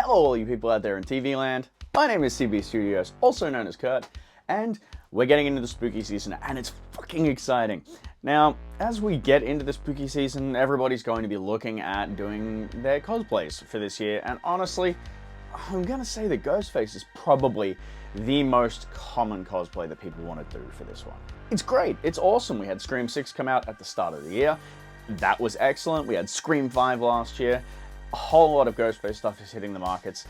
Hello all you people out there in TV land. My name is CB Studios, also known as Kurt, and we're getting into the spooky season and it's fucking exciting. Now, as we get into the spooky season, everybody's going to be looking at doing their cosplays for this year, and honestly, I'm gonna say that Ghostface is probably the most common cosplay that people want to do for this one. It's great, it's awesome. We had Scream 6 come out at the start of the year. That was excellent. We had Scream 5 last year. A whole lot of Ghostface stuff is hitting the markets.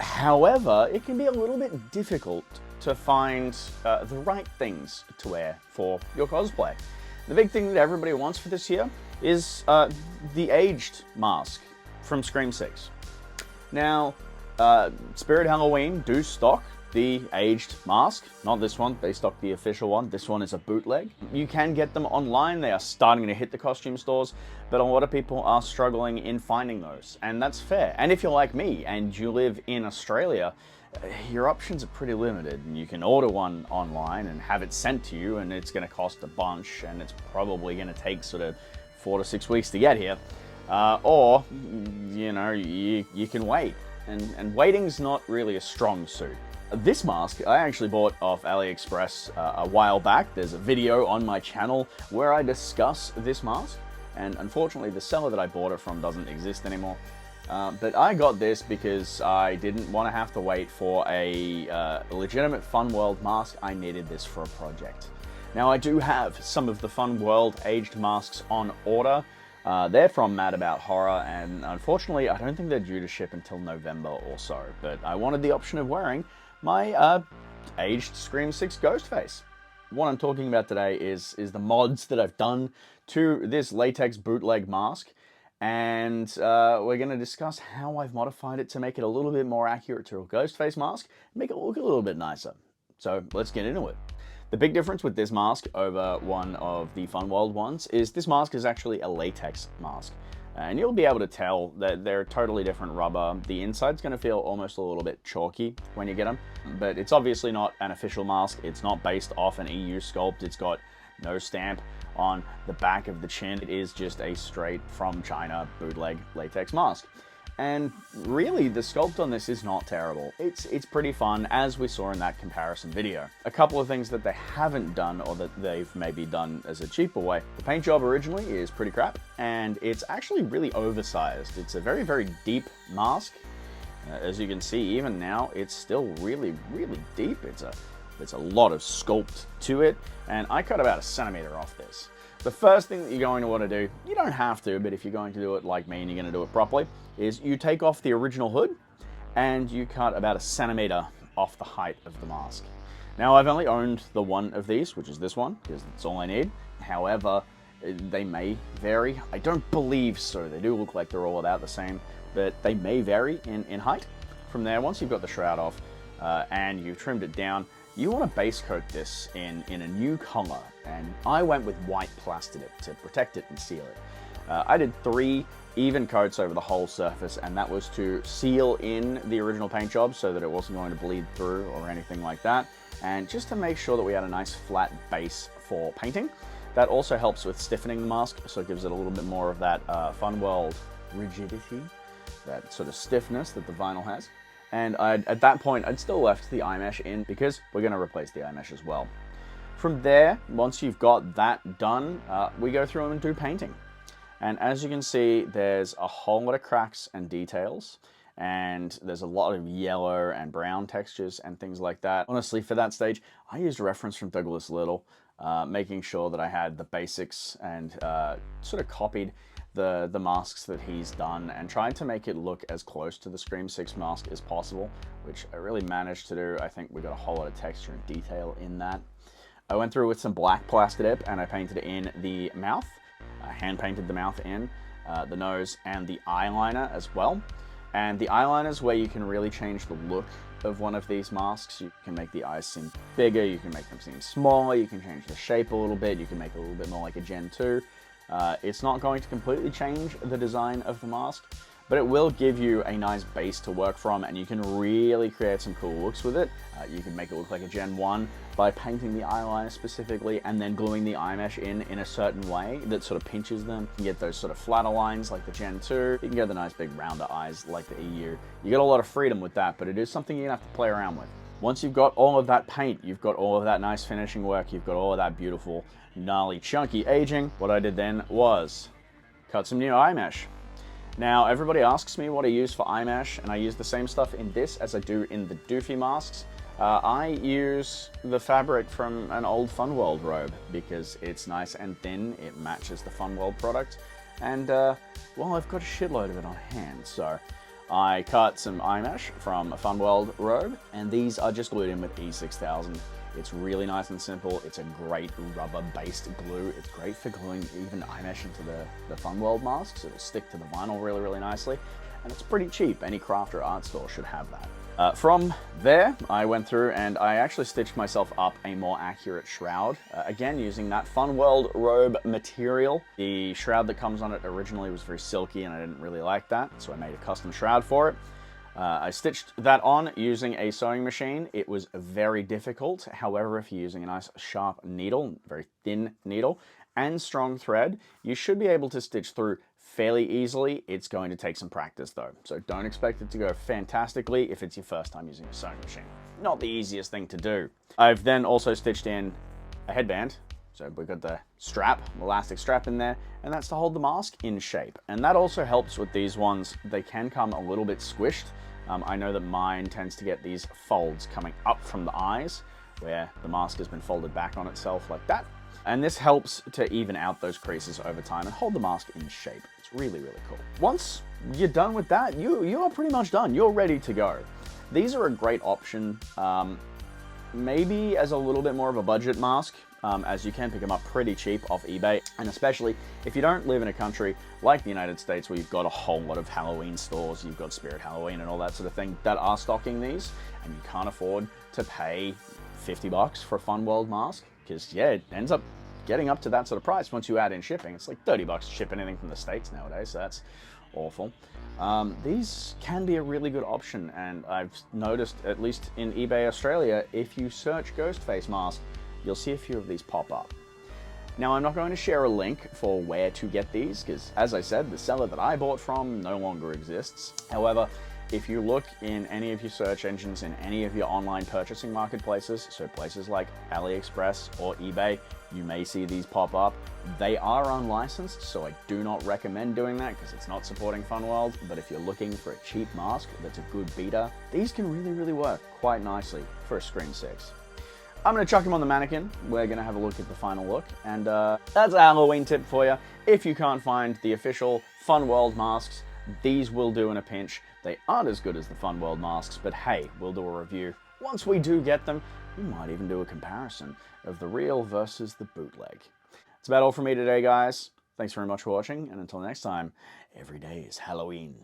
However, it can be a little bit difficult to find the right things to wear for your cosplay. The big thing that everybody wants for this year is the aged mask from Scream 6. Now, Spirit Halloween do stock the aged mask. Not this one, they stock the official one. This one is a bootleg. You can get them online. They are starting to hit the costume stores, but a lot of people are struggling in finding those, and that's fair. And if you're like me and you live in Australia, your options are pretty limited. You can order one online and have it sent to you, and it's going to cost a bunch, and it's probably going to take sort of 4 to 6 weeks to get here. Or, you know, you can wait, and waiting's not really a strong suit. This mask I actually bought off AliExpress a while back. There's a video on my channel where I discuss this mask, and unfortunately the seller that I bought it from doesn't exist anymore. But I got this because I didn't want to have to wait for a legitimate Fun World mask. I needed this for a project. Now I do have some of the Fun World aged masks on order. They're from Mad About Horror, and unfortunately I don't think they're due to ship until November or so, but I wanted the option of wearing my aged Scream 6 Ghostface. What I'm talking about today is the mods that I've done to this latex bootleg mask, and we're going to discuss how I've modified it to make it a little bit more accurate to a Ghostface mask, and make it look a little bit nicer. So let's get into it. The big difference with this mask over one of the Fun World ones is this mask is actually a latex mask. And you'll be able to tell that they're totally different rubber. The inside's going to feel almost a little bit chalky when you get them, but it's obviously not an official mask. It's not based off an EU sculpt. It's got no stamp on the back of the chin. It is just a straight from China bootleg latex mask. And really, the sculpt on this is not terrible. It's pretty fun, as we saw in that comparison video. A couple of things that they haven't done, or that they've maybe done as a cheaper way. The paint job originally is pretty crap, and it's actually really oversized. It's a very, very deep mask. As you can see, even now, it's still really, really deep. It's a lot of sculpt to it, and I cut about 1 centimeter off this. The first thing that you're going to want to do, you don't have to, but if you're going to do it like me and you're going to do it properly, is you take off the original hood and you cut about 1 centimeter off the height of the mask. Now, I've only owned the one of these, which is this one, because that's all I need. However, they may vary. I don't believe so. They do look like they're all about the same, but they may vary in height. From there, once you've got the shroud off and you've trimmed it down, you want to base coat this in a new color, and I went with white Plastidip to protect it and seal it. I did 3 even coats over the whole surface, and that was to seal in the original paint job so that it wasn't going to bleed through or anything like that, and just to make sure that we had a nice flat base for painting. That also helps with stiffening the mask, so it gives it a little bit more of that Fun World rigidity, that sort of stiffness that the vinyl has. And at that point, I'd still left the eye mesh in because we're going to replace the eye mesh as well. From there, once you've got that done, we go through and do painting. And as you can see, there's a whole lot of cracks and details, and there's a lot of yellow and brown textures and things like that. Honestly, for that stage, I used a reference from Douglas Little, making sure that I had the basics and sort of copied the masks that he's done and tried to make it look as close to the Scream 6 mask as possible, which I really managed to do. I think we got a whole lot of texture and detail in that. I went through with some black Plastidip and I painted in the mouth. I hand painted the mouth in, the nose, and the eyeliner as well. And the eyeliner is where you can really change the look of one of these masks. You can make the eyes seem bigger, you can make them seem smaller, you can change the shape a little bit, you can make it a little bit more like a Gen 2. It's not going to completely change the design of the mask, but it will give you a nice base to work from, and you can really create some cool looks with it. You can make it look like a Gen 1 by painting the eyeliner specifically and then gluing the eye mesh in a certain way that sort of pinches them. You can get those sort of flatter lines like the Gen 2. You can get the nice big rounder eyes like the EU. You get a lot of freedom with that, but it is something you're gonna have to play around with. Once you've got all of that paint, you've got all of that nice finishing work, you've got all of that beautiful, gnarly, chunky aging, what I did then was cut some new eye mesh. Now, everybody asks me what I use for eye mesh, and I use the same stuff in this as I do in the Doofy masks. I use the fabric from an old Funworld robe because it's nice and thin, it matches the Funworld product, and well, I've got a shitload of it on hand, so I cut some eye mesh from a Funworld robe, and these are just glued in with E6000. It's really nice and simple. It's a great rubber-based glue. It's great for gluing even eye mesh into the Funworld masks. It'll stick to the vinyl really, really nicely, and it's pretty cheap. Any craft or art store should have that. From there, I went through and I actually stitched myself up a more accurate shroud. Again, using that Funworld robe material. The shroud that comes on it originally was very silky and I didn't really like that, so I made a custom shroud for it. I stitched that on using a sewing machine. It was very difficult. However, if you're using a nice sharp needle, very thin needle, and strong thread, you should be able to stitch through fairly easily. It's going to take some practice though, so don't expect it to go fantastically if it's your first time using a sewing machine. Not the easiest thing to do. I've then also stitched in a headband. So we've got the strap, elastic strap in there, and that's to hold the mask in shape. And that also helps with these ones. They can come a little bit squished. I know that mine tends to get these folds coming up from the eyes, where the mask has been folded back on itself like that. And this helps to even out those creases over time and hold the mask in shape. It's really, really cool. Once you're done with that, you are pretty much done. You're ready to go. These are a great option, maybe as a little bit more of a budget mask, as you can pick them up pretty cheap off eBay. And especially if you don't live in a country like the United States where you've got a whole lot of Halloween stores, you've got Spirit Halloween and all that sort of thing that are stocking these, and you can't afford to pay 50 bucks for a Funworld mask, because yeah, it ends up getting up to that sort of price once you add in shipping. It's like 30 bucks to ship anything from the States nowadays, so that's awful. These can be a really good option, and I've noticed, at least in eBay Australia, if you search Ghostface mask, you'll see a few of these pop up. Now, I'm not going to share a link for where to get these, because as I said, the seller that I bought from no longer exists. However, if you look in any of your search engines, in any of your online purchasing marketplaces, so places like AliExpress or eBay, you may see these pop up. They are unlicensed, so I do not recommend doing that because it's not supporting Funworld, but if you're looking for a cheap mask that's a good beater, these can really, really work quite nicely for a Scream 6. I'm going to chuck him on the mannequin. We're going to have a look at the final look, and that's a Halloween tip for you. If you can't find the official Funworld masks, these will do in a pinch. They aren't as good as the Funworld masks, but hey, we'll do a review. Once we do get them, we might even do a comparison of the real versus the bootleg. That's about all from me today, guys. Thanks very much for watching, and until next time, every day is Halloween.